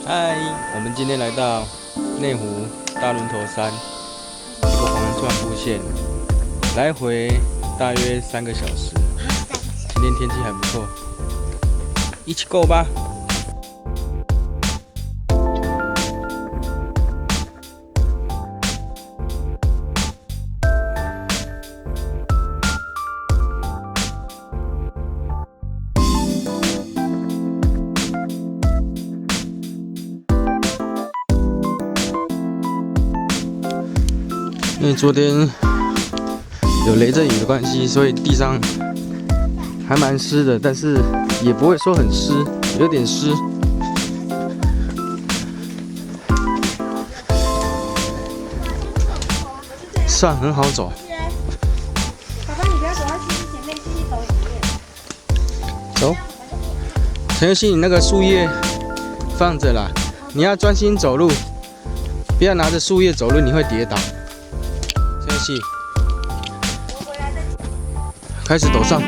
嗨，我们今天来到内湖大仑头山一个环状路线，来回大约3个小时。今天天气还不错，一起go吧！因为昨天有雷阵雨的关系，所以地上还蛮湿的，但是也不会说很湿，有点湿。算很好走。爸爸，你不要走到前面，继续走里面。走。陈佑熙，你那个树叶放着啦，你要专心走路，不要拿着树叶走路，你会跌倒。陈佑熙，开始陡上。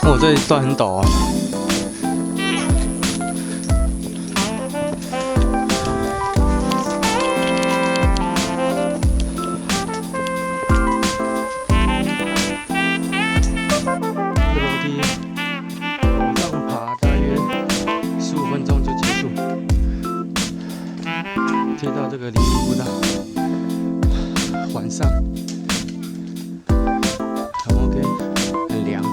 我这一段很陡啊！这楼梯往上爬大约15分钟就结束，贴到这个黎明步道，晚上很 OK， 很凉。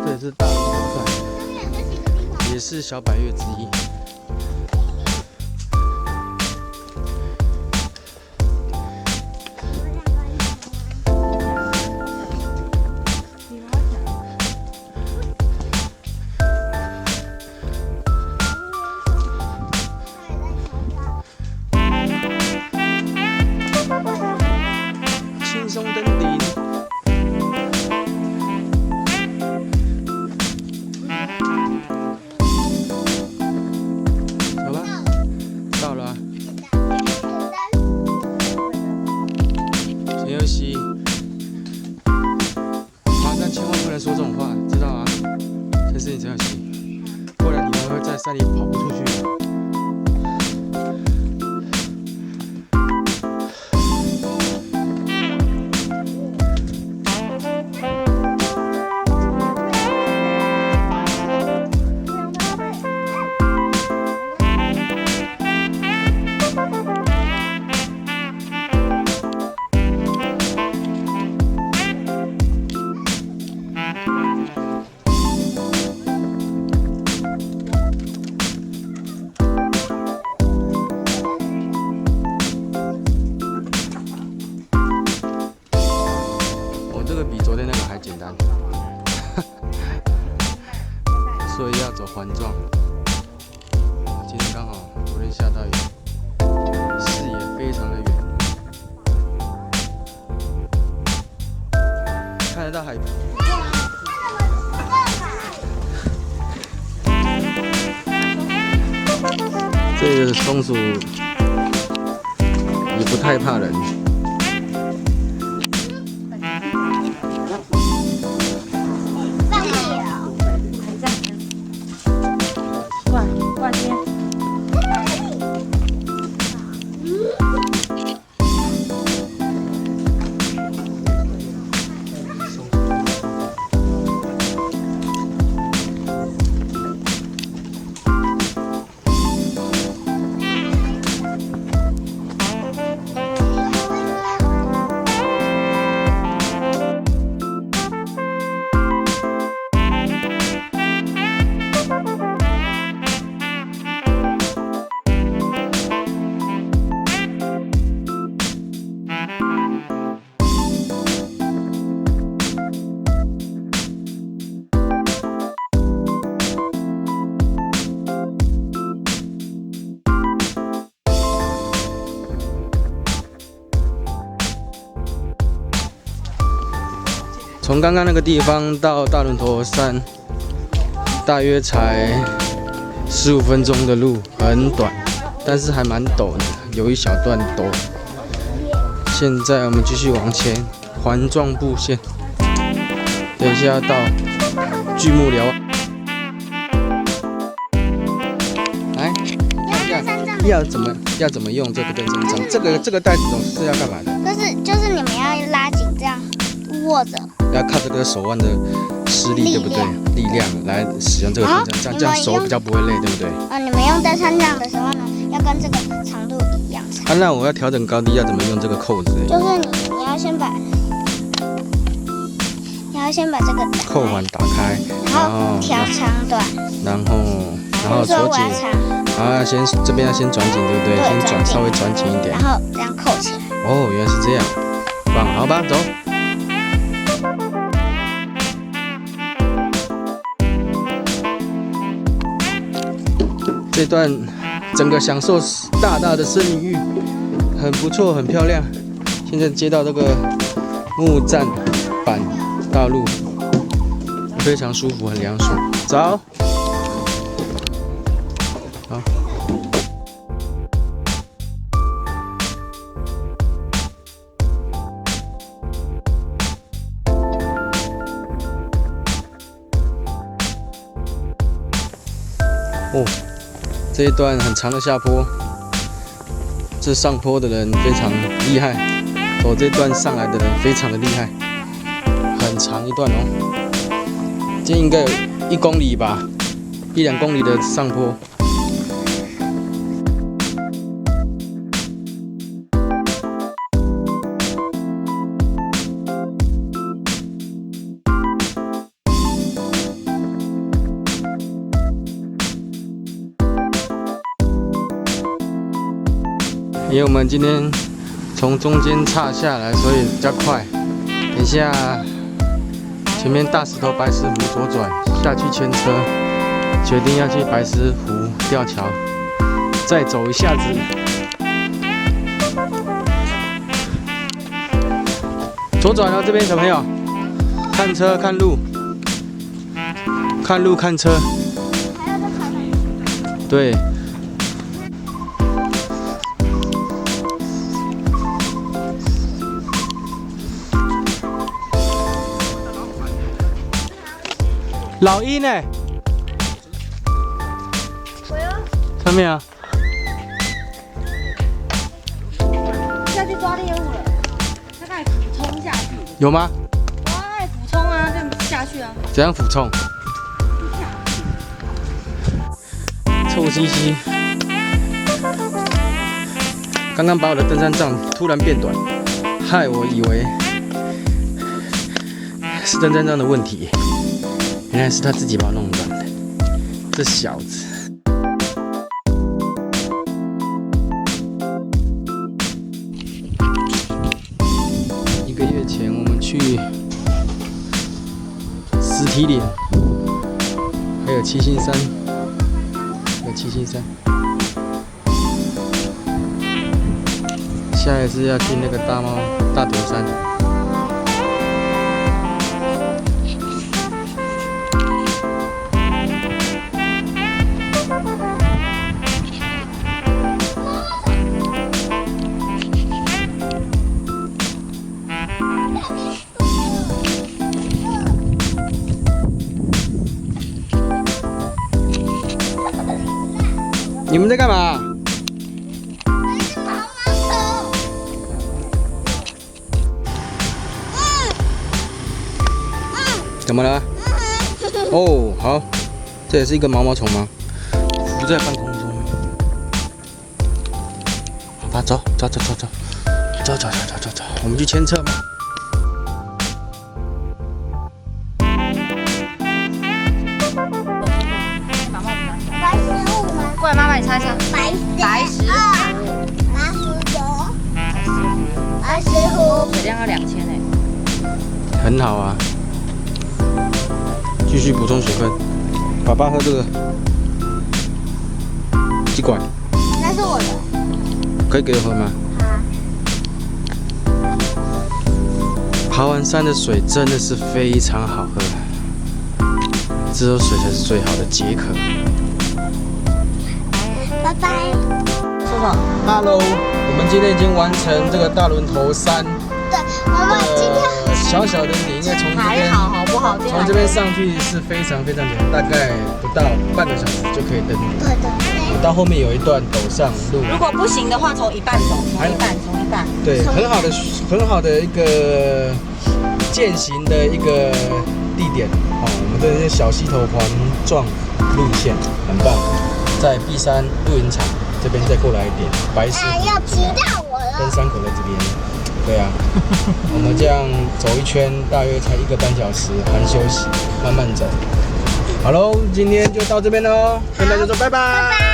这是大龙头山，也是小百岳之一。轻松登顶。陈佑熙，爬山千万不能说这种话，知道吗？陈思颖、陈佑熙，不然你们会在山里跑不出去。这个比昨天那个还简单，所以要走环状。今天刚好昨天下大雨，视野非常的远，看得到海。这个松鼠也不太怕人。从刚刚那个地方到大轮头山，大约才15分钟的路，很短，但是还蛮陡的，有一小段陡。现在我们继续往前，环状步线，等一下要到巨木寮。来看一下，要怎么用这个登山杖？这个带子是要干嘛的？就是你们要拉紧这样握着，要靠这个手腕的施力，对不对？力量来使用这个登山杖，这样手比较不会累，对不对？你们用登山杖的时候呢，要跟这个长度一样长。那我要调整高低，要怎么用这个扣子？就是你要先把这个扣环打开，然后调长短，然后锁紧，然后这边要先转紧，对不对？先稍微转紧一点，然后这样扣起来。哦，原来是这样，棒，好吧，走。这段整个享受大大的森林浴，很不错，很漂亮。现在接到这个木栈板道路，非常舒服，很凉爽。走，好。哦，这一段很长的下坡，这上坡的人非常厉害，走这段上来的人非常的厉害，很长一段哦，这应该有1公里吧，1、2公里的上坡。因为我们今天从中间岔下来，所以比较快。等一下，前面大石头白石湖左转下去牵车，决定要去白石湖吊桥，再走一下子。左转哦，这边小朋友，看车看路，看路看车。对。老鹰呢？上面啊。下去抓猎物了，他开始俯冲下去。有吗？哇，他开始俯冲啊，这样下去啊。怎样俯冲？臭兮兮。刚刚把我的登山杖突然变短，害我以为是登山杖的问题。原来是他自己把我弄乱的，这小子。1个月前，我们去石梯岭，还有七星山，下一次要去那个大头山。你们在干嘛？怎么了？哦，好，这也是一个毛毛虫吗？浮在半空中。好吧，走，我们去牵车吧。过来，妈妈，你猜一下。白石湖。水量要2000哎。很好啊，继续补充水分。爸爸喝这个几管？那是我的。可以给我喝吗？好。爬完山的水真的是非常好喝，这种水才是最好的解渴。拜拜。说什么 Hello， 我们今天已经完成这个大轮头山。对，我们今天小小的你，应该从这边还好，好不好？从这边上去是非常非常简单，大概不到半个小时就可以登顶。对的。到后面有一段陡上路，如果不行的话，从一半走，从一半。对，很好的一个践行的一个地点哦。我们的小溪头环状路线很棒，在碧山露营场这边再过来一点，白石要骑到我了。登山口在这边。对啊，我们这样走一圈大约才1个半小时，含休息，慢慢走。好喽，今天就到这边喽，跟大家说拜拜。